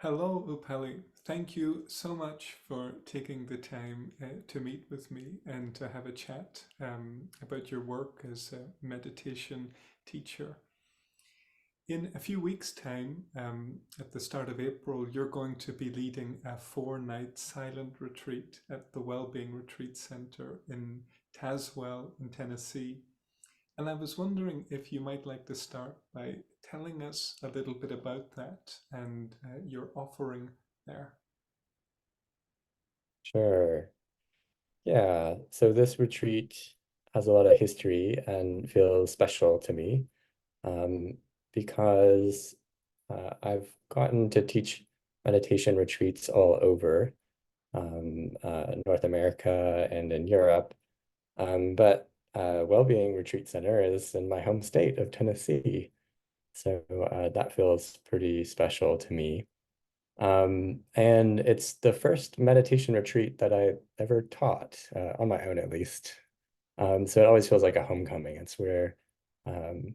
Hello, Upali. Thank you so much for taking the time to meet with me and to have a chat about your work as a meditation teacher. In a few weeks' time, at the start of April, you're going to be leading a 4 night silent retreat at the Wellbeing Retreat Center in Tazewell in Tennessee. And I was wondering if you might like to start by telling us a little bit about that and your offering there. Sure. Yeah. So this retreat has a lot of history and feels special to me um, because I've gotten to teach meditation retreats all over North America and in Europe. But Wellbeing Retreat Center is in my home state of Tennessee. So that feels pretty special to me. And it's the first meditation retreat that I ever taught, on my own at least. So it always feels like a homecoming. It's where, um,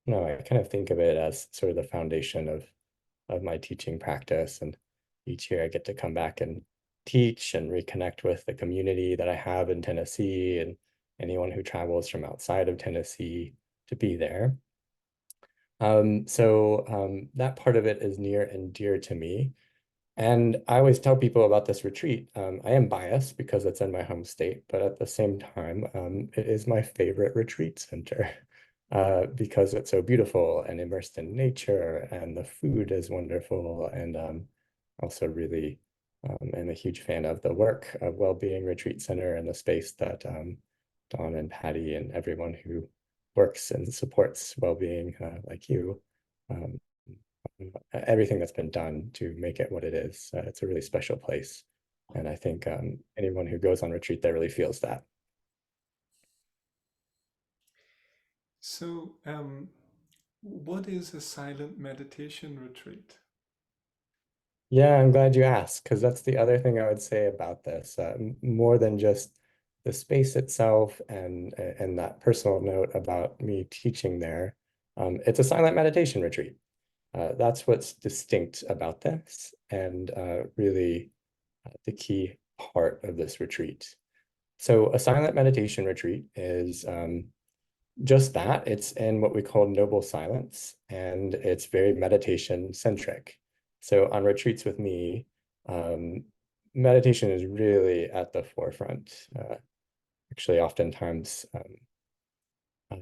no, I kind of think of it as sort of the foundation of my teaching practice. And each year I get to come back and teach and reconnect with the community that I have in Tennessee and anyone who travels from outside of Tennessee to be there. So that part of it is near and dear to me. And I always tell people about this retreat. I am biased because it's in my home state, but at the same time, it is my favorite retreat center because it's so beautiful and immersed in nature, and the food is wonderful. And also really am a huge fan of the work of Wellbeing Retreat Center and the space that Dawn and Patty and everyone who works and supports well-being like you um, everything that's been done to make it what it is. It's a really special place. And I think anyone who goes on retreat there really feels that. So, what is a silent meditation retreat? Yeah, I'm glad you asked, because that's the other thing I would say about this. More than just the space itself and that personal note about me teaching there. It's a silent meditation retreat. That's what's distinct about this and really the key part of this retreat. So a silent meditation retreat is just that. It's in what we call noble silence, and it's very meditation centric. So on retreats with me, um, meditation is really at the forefront. Actually, oftentimes uh,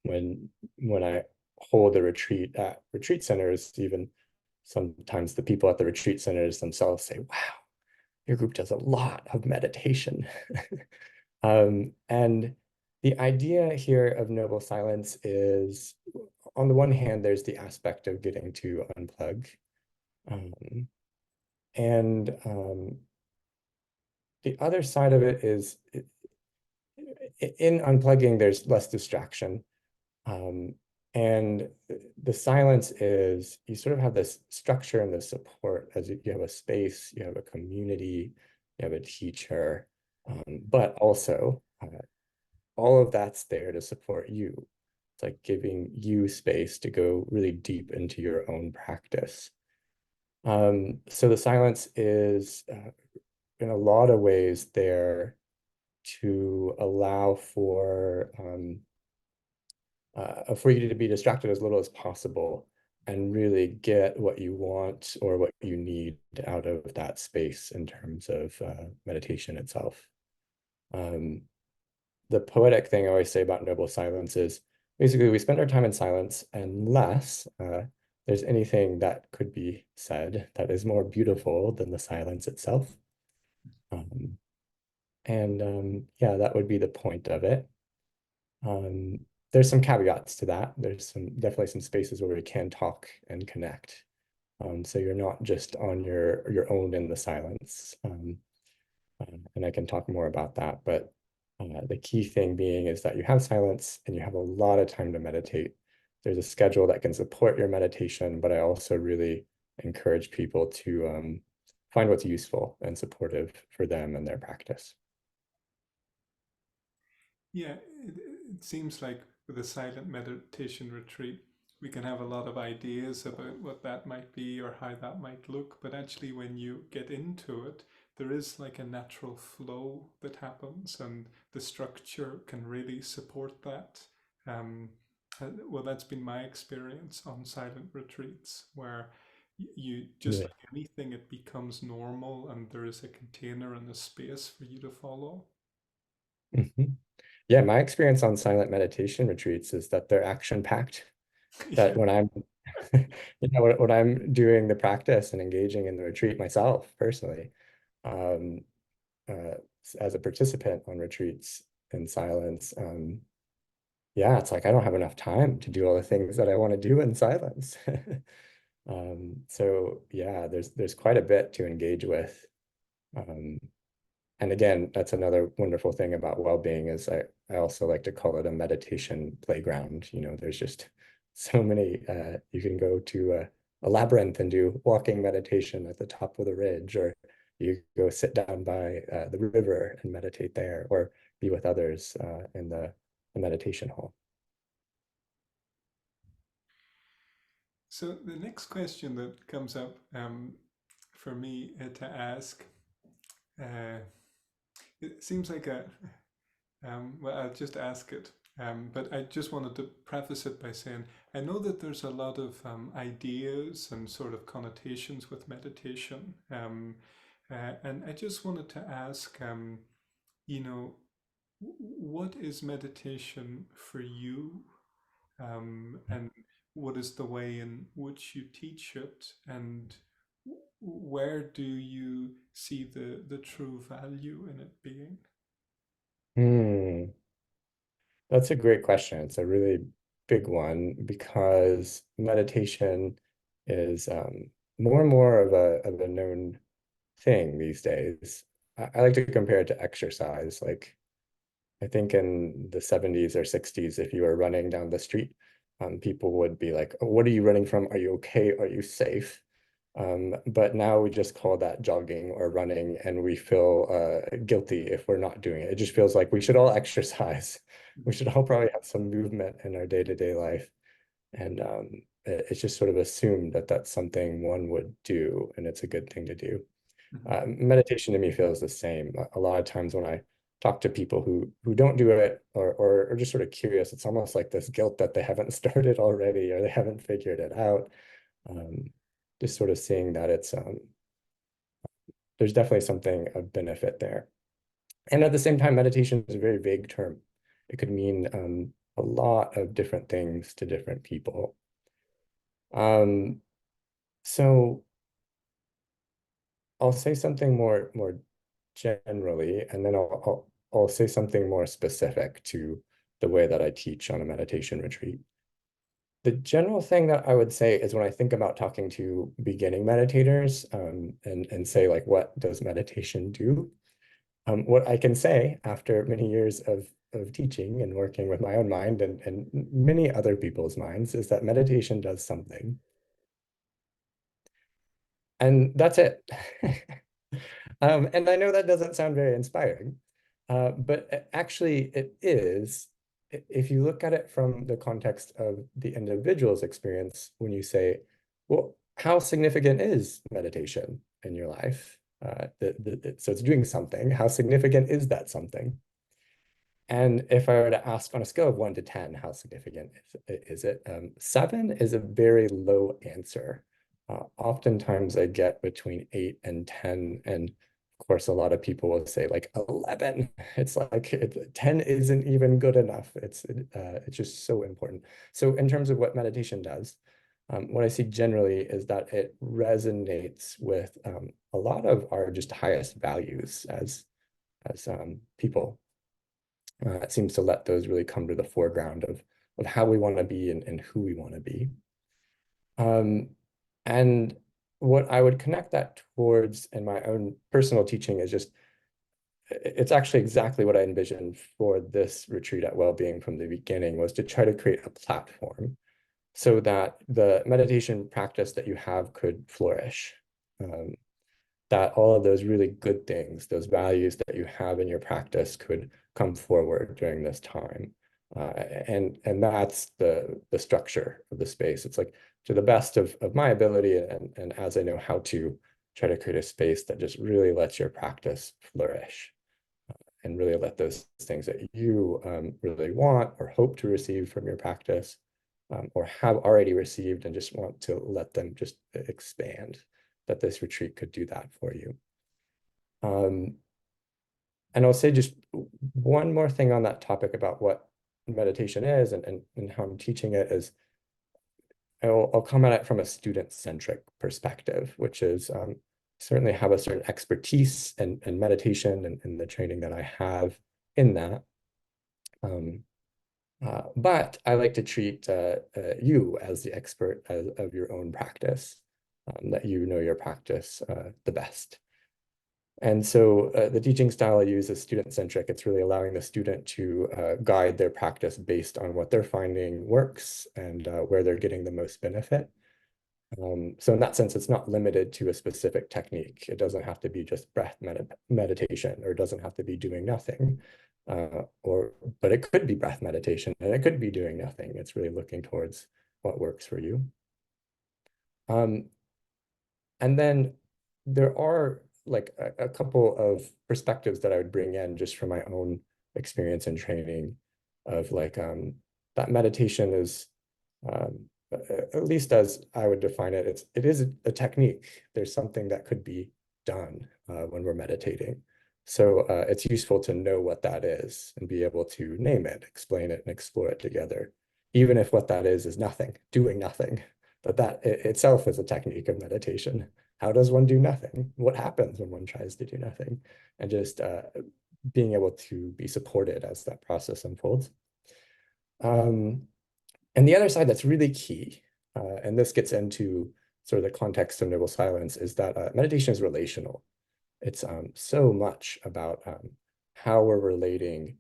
when when I hold a retreat at retreat centers, even sometimes the people at the retreat centers themselves say, "Wow, your group does a lot of meditation." And the idea here of noble silence is, on the one hand, there's the aspect of getting to unplug. Um, and the other side of it is in unplugging, there's less distraction. Um, and the silence is you sort of have this structure and this support as you have a space, you have a community, you have a teacher, but also all of that's there to support you. It's like giving you space to go really deep into your own practice. So the silence is, in a lot of ways, there to allow for you to be distracted as little as possible and really get what you want or what you need out of that space in terms of meditation itself. Um, the poetic thing I always say about noble silence is basically we spend our time in silence unless there's anything that could be said that is more beautiful than the silence itself. Um, and yeah, that would be the point of it. Um, there's some caveats to that. There's definitely some spaces where we can talk and connect. So you're not just on your own in the silence. And I can talk more about that. But the key thing being is that you have silence and you have a lot of time to meditate. There's a schedule that can support your meditation, but I also really encourage people to find what's useful and supportive for them and their practice. Yeah, it seems like with a silent meditation retreat, we can have a lot of ideas about what that might be or how that might look, but actually, when you get into it, there is like a natural flow that happens, and the structure can really support that. Um, well, that's been my experience on silent retreats, where you just Really. like anything, it becomes normal, and there is a container and a space for you to follow. Mhm. Yeah, my experience on silent meditation retreats is that they're action packed. That Yeah. when I'm, when I'm doing the practice and engaging in the retreat myself personally, um, uh, as a participant on retreats in silence, yeah, it's like I don't have enough time to do all the things that I want to do in silence. So yeah, there's quite a bit to engage with. Um, and again, that's another wonderful thing about well-being is I also like to call it a meditation playground. There's just so many, you can go to a labyrinth and do walking meditation at the top of the ridge, or you go sit down by the river and meditate there, or be with others in the meditation hall. So the next question that comes up for me to ask, uh, it seems like a well, I'll just ask it. But I just wanted to preface it by saying I know that there's a lot of ideas and sort of connotations with meditation. And I just wanted to ask, you know, what is meditation for you? And what is the way in which you teach it? And where do you see the true value in it being? Hmm. That's a great question. It's a really big one because meditation is more and more of a known thing these days. I like to compare it to exercise. Like I think in the 70s or 60s, if you were running down the street, people would be like, "Oh, what are you running from? Are you okay? Are you safe?" But now we just call that jogging or running, and we feel guilty if we're not doing it. It just feels like we should all exercise. We should all probably have some movement in our day-to-day life. And it's just sort of assumed that that's something one would do, and it's a good thing to do. Mhm. Meditation to me feels the same. A lot of times when I talk to people who don't do it or are just sort of curious, it's almost like this guilt that they haven't started already or they haven't figured it out. Um, just sort of seeing that there's definitely something of benefit there. And at the same time, meditation is a very vague term. It could mean a lot of different things to different people. Um, so I'll say something more generally, and then I'll say something more specific to the way that I teach on a meditation retreat. The general thing that I would say is when I think about talking to beginning meditators, and say like, what does meditation do? What I can say after many years of teaching and working with my own mind and many other people's minds is that meditation does something. And that's it. And I know that doesn't sound very inspiring, but actually it is. If you look at it from the context of the individual's experience, when you say, well, how significant is meditation in your life? So it's doing something. How significant is that something? And if I were to ask on a scale of 1 to 10, how significant is it? 7 is a very low answer. Oftentimes I get between 8 and 10. And of course, a lot of people will say like 11. It's like 10 isn't even good enough. It's just so important. So in terms of what meditation does, what I see generally is that it resonates with a lot of our just highest values as people. It seems to let those really come to the foreground of how we want to be and who we want to be. Um, and what I would connect that towards in my own personal teaching is just, it's actually exactly what I envisioned for this retreat at Wellbeing from the beginning, was to try to create a platform so that the meditation practice that you have could flourish. Um, that all of those really good things, those values that you have in your practice could come forward during this time. And that's the structure of the space. It's like to the best of my ability and as I know how to try to create a space that just really lets your practice flourish and really let those things that you really want or hope to receive from your practice or have already received and just want to let them just expand, that this retreat could do that for you. And I'll say just one more thing on that topic about what meditation is and how I'm teaching it is I'll come at it from a student-centric perspective, which is certainly have a certain expertise and meditation and the training that I have in that. But I like to treat you as the expert of your own practice, that you know your practice the best. And so the teaching style I use is student-centric. It's really allowing the student to guide their practice based on what they're finding works and where they're getting the most benefit. So in that sense, it's not limited to a specific technique. It doesn't have to be just breath meditation, or it doesn't have to be doing nothing. But it could be breath meditation, and it could be doing nothing. It's really looking towards what works for you. And then there are like a couple of perspectives that I would bring in just from my own experience and training of like that meditation is at least as I would define it, it is a technique. There's something that could be done when we're meditating. So it's useful to know what that is and be able to name it, explain it, and explore it together, even if what that is nothing, doing nothing. But that itself is a technique of meditation. How does one do nothing? What happens when one tries to do nothing? And just being able to be supported as that process unfolds. And the other side that's really key, and this gets into sort of the context of noble silence, is that meditation is relational. It's so much about how we're relating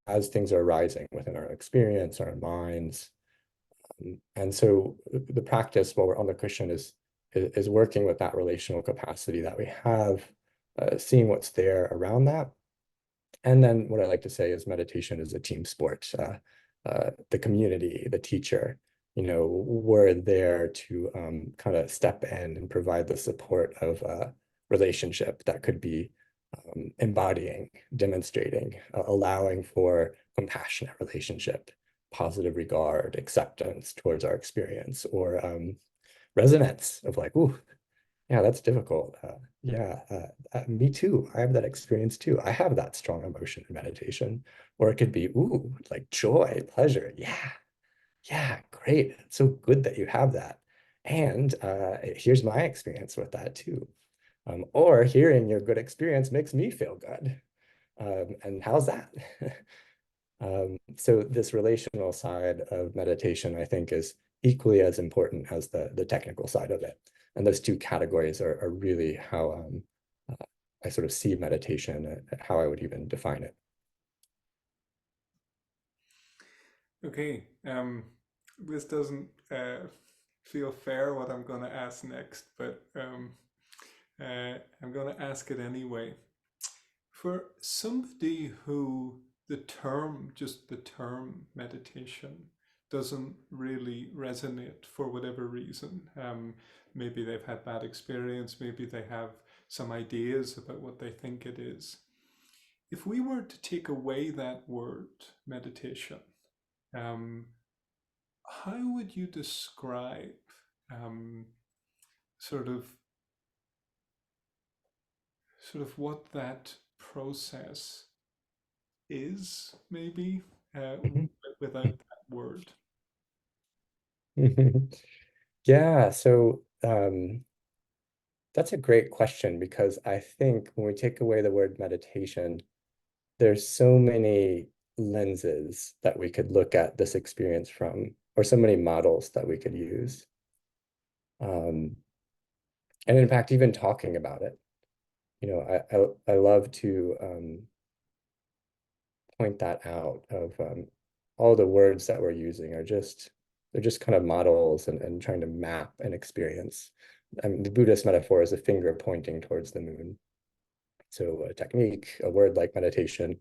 as things are arising within our experience, our minds. And so the practice while we're on the cushion is working with that relational capacity that we have, seeing what's there around that. And then what I like to say is meditation is a team sport. The community, the teacher, we're there to kind of step in and provide the support of relationship that could be embodying, demonstrating, allowing for compassionate relationship, positive regard, acceptance towards our experience, or resonance of like, ooh, yeah, that's difficult. Me too. I have that experience too. I have that strong emotion in meditation. Or it could be, ooh, like joy, pleasure. Yeah, great. It's so good that you have that. And here's my experience with that too. Or hearing your good experience makes me feel good. And how's that? So this relational side of meditation, I think, is equally as important as the technical side of it. And those two categories are really how I sort of see meditation, how I would even define it. Okay, this doesn't feel fair what I'm going to ask next, but I'm going to ask it anyway. For somebody who just the term meditation, doesn't really resonate for whatever reason, maybe they've had bad experience, maybe they have some ideas about what they think it is. If we were to take away that word meditation, um, how would you describe um, sort of what that process is, maybe Mhm. without that word? Yeah, so that's a great question because I think when we take away the word meditation, there's so many lenses that we could look at this experience from, or so many models that we could use. And in fact, even talking about it, I love to point that out of all the words that we're using are they're just kind of models and trying to map an experience. I mean, the Buddhist metaphor is a finger pointing towards the moon. So a technique, a word like meditation,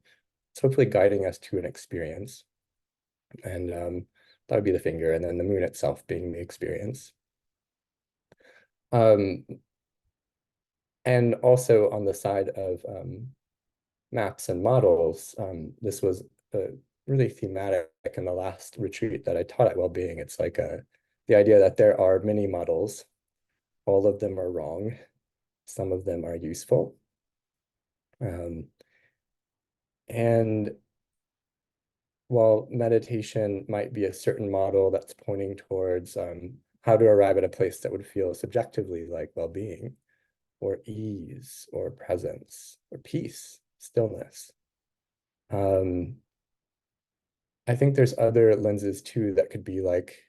it's hopefully guiding us to an experience. And that would be the finger, and then the moon itself being the experience. Um, and also on the side of maps and models, this was really thematic in the last retreat that I taught at Wellbeing. It's like the idea that there are many models, all of them are wrong, some of them are useful. Um, and while meditation might be a certain model that's pointing towards how to arrive at a place that would feel subjectively like well-being, or ease, or presence, or peace, stillness. I think there's other lenses too that could be like,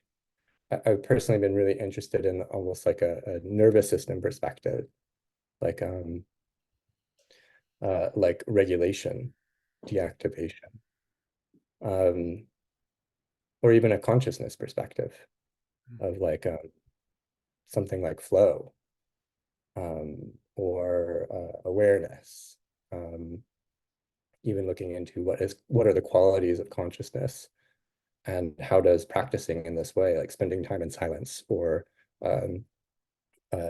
I've personally been really interested in almost like a nervous system perspective, like regulation, deactivation, um, or even a consciousness perspective of like something like flow, or awareness, even looking into what are the qualities of consciousness, and how does practicing in this way, like spending time in silence, or um,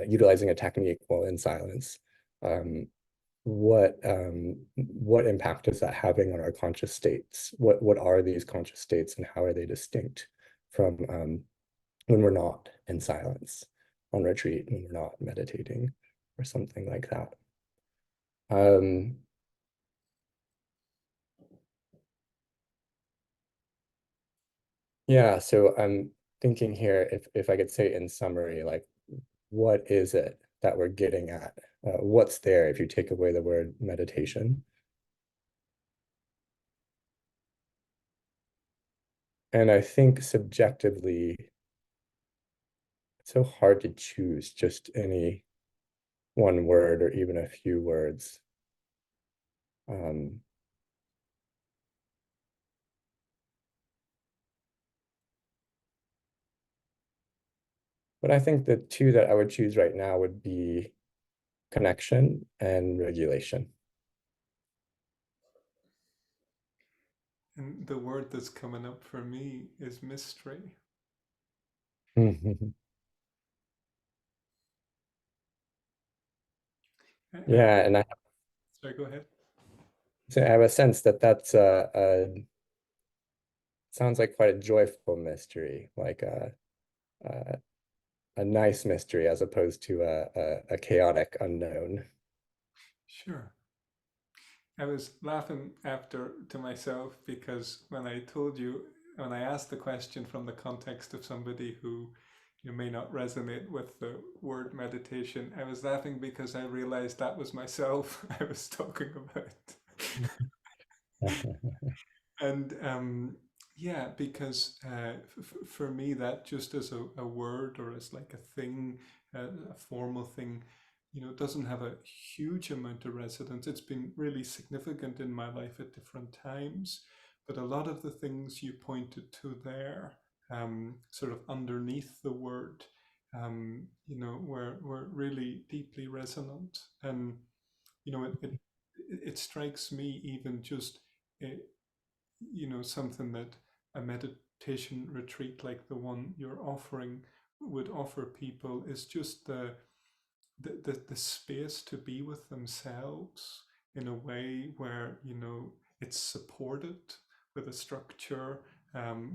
utilizing a technique while in silence, um, what impact is that having on our conscious states? What are these conscious states, and how are they distinct from when we're not in silence on retreat, when we're not meditating, or something like that? Um, yeah, so I'm thinking here, if I could say in summary, like, what is it that we're getting at? What's there if you take away the word meditation? And I think subjectively, it's so hard to choose just any one word or even a few words. Um, but I think the two that I would choose right now would be connection and regulation. And the word that's coming up for me is mystery. Uh, Yeah, and sorry, go ahead. I have a sense that that's sounds like quite a joyful mystery, like a nice mystery as opposed to a chaotic unknown. Sure. I was laughing after to myself because when I asked the question from the context of somebody who you may not resonate with the word meditation, I was laughing because I realized that was myself I was talking about. And yeah, because for me, that just as a word or as like a thing, a formal thing, doesn't have a huge amount of resonance. It's been really significant in my life at different times, but a lot of the things you pointed to there, sort of underneath the word, were really deeply resonant. And it strikes me even just. uh, something that a meditation retreat like the one you're offering would offer people is just the space to be with themselves in a way where it's supported with a structure,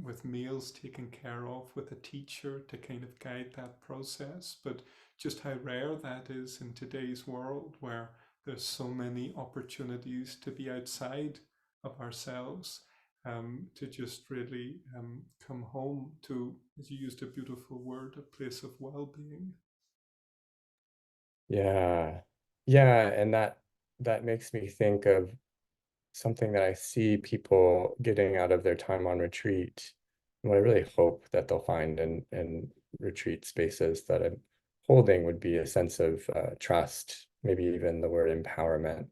with meals taken care of, with a teacher to kind of guide that process. But just how rare that is in today's world, where there's so many opportunities to be outside of ourselves, to just really come home to, as you used a beautiful word, a place of well-being. Yeah. Yeah, and that makes me think of something that I see people getting out of their time on retreat. And what I really hope that they'll find in retreat spaces that I'm holding would be a sense of trust, maybe even the word empowerment,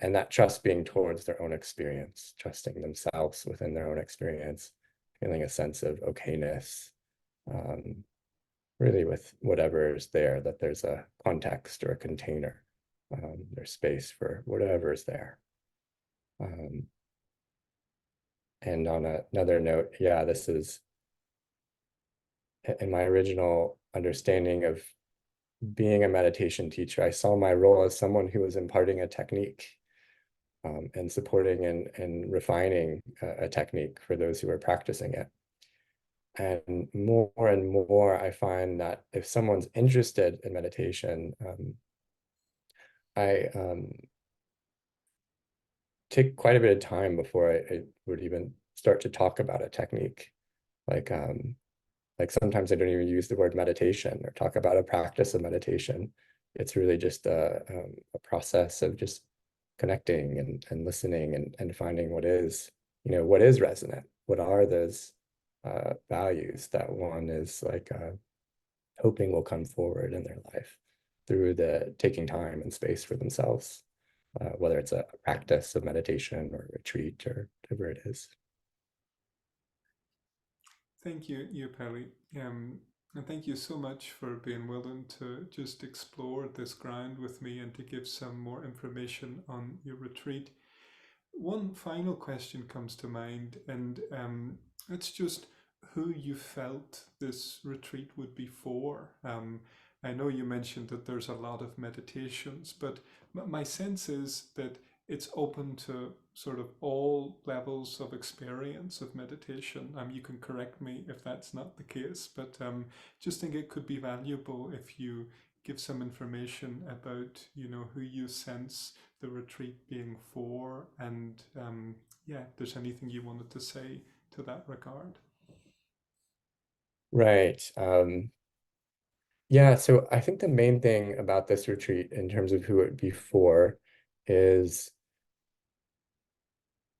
and that trust being towards their own experience, trusting themselves within their own experience, feeling a sense of okayness, um, really with whatever is there, that there's a context or a container, there's space for whatever is there. Um, And on another note, yeah, this is in my original understanding of being a meditation teacher, I saw my role as someone who was imparting a technique, and supporting and refining a technique for those who are practicing it. And more, I find that if someone's interested in meditation, I take quite a bit of time before I would even start to talk about a technique. Like sometimes I don't even use the word meditation or talk about a practice of meditation. It's really just a process of just connecting and listening and finding what is, what is resonant. What are those values that one is like hoping will come forward in their life through the taking time and space for themselves, whether it's a practice of meditation or retreat or whatever it is. Thank you, Pelly. And thank you so much for being willing to just explore this ground with me and to give some more information on your retreat. One final question comes to mind, and it's just who you felt this retreat would be for. I know you mentioned that there's a lot of meditations, but my sense is that it's open to sort of all levels of experience of meditation. You can correct me if that's not the case, but just think it could be valuable if you give some information about, who you sense the retreat being for, and yeah, if there's anything you wanted to say to that regard. Right. Yeah, so I think the main thing about this retreat in terms of who it would be for is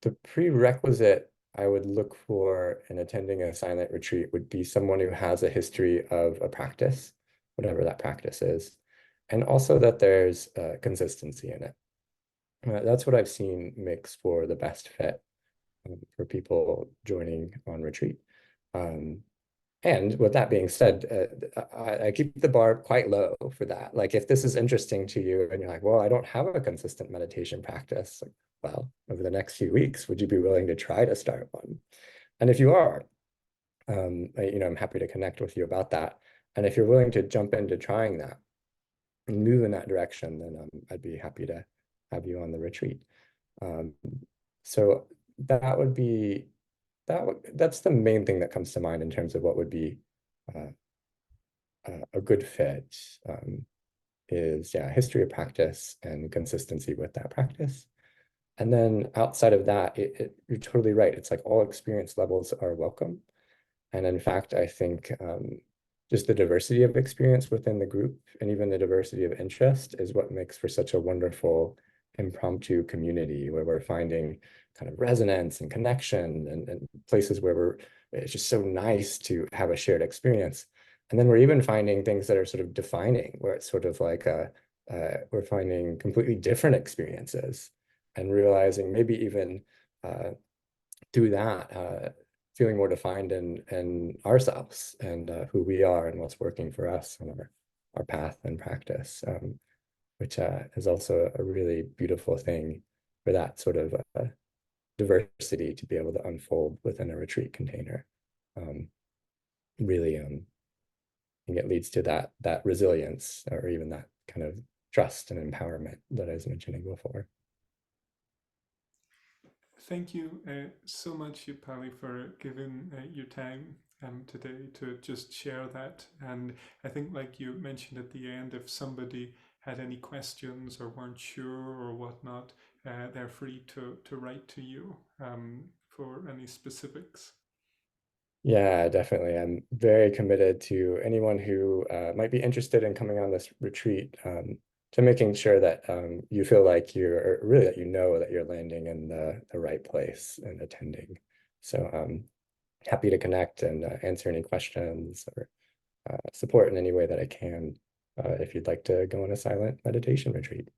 the prerequisite I would look for in attending a silent retreat would be someone who has a history of a practice, whatever that practice is, and also that there's consistency in it. That's what I've seen makes for the best fit for people joining on retreat. Um, and with that being said, I keep the bar quite low for that. Like if this is interesting to you and you're like, well, I don't have a consistent meditation practice, like, well, over the next few weeks, would you be willing to try to start one? And if you are, I'm happy to connect with you about that. And if you're willing to jump into trying that and move in that direction, then I'd be happy to have you on the retreat. Um, so that would be that's the main thing that comes to mind in terms of what would be uh, a good fit, is yeah, history of practice and consistency with that practice. And then outside of that, you're totally right. It's like all experience levels are welcome. And in fact, I think just the diversity of experience within the group and even the diversity of interest is what makes for such a wonderful impromptu community where we're finding kind of resonance and connection and places where it's just so nice to have a shared experience. And then we're even finding things that are sort of defining, where it's sort of like we're finding completely different experiences and realizing maybe even through that, feeling more defined in ourselves and who we are and what's working for us on our path and practice, which is also a really beautiful thing for that sort of diversity to be able to unfold within a retreat container. Really, I think it leads to that resilience or even that kind of trust and empowerment that I was mentioning before. Thank you so much, Pali, for giving your time today to just share that. And I think, like you mentioned at the end, if somebody had any questions or weren't sure or whatnot, they're free to write to you for any specifics. Yeah, definitely. I'm very committed to anyone who might be interested in coming on this retreat, to making sure that you feel like you're really that you know that you're landing in the right place and attending. So happy to connect and answer any questions or support in any way that I can if you'd like to go on a silent meditation retreat.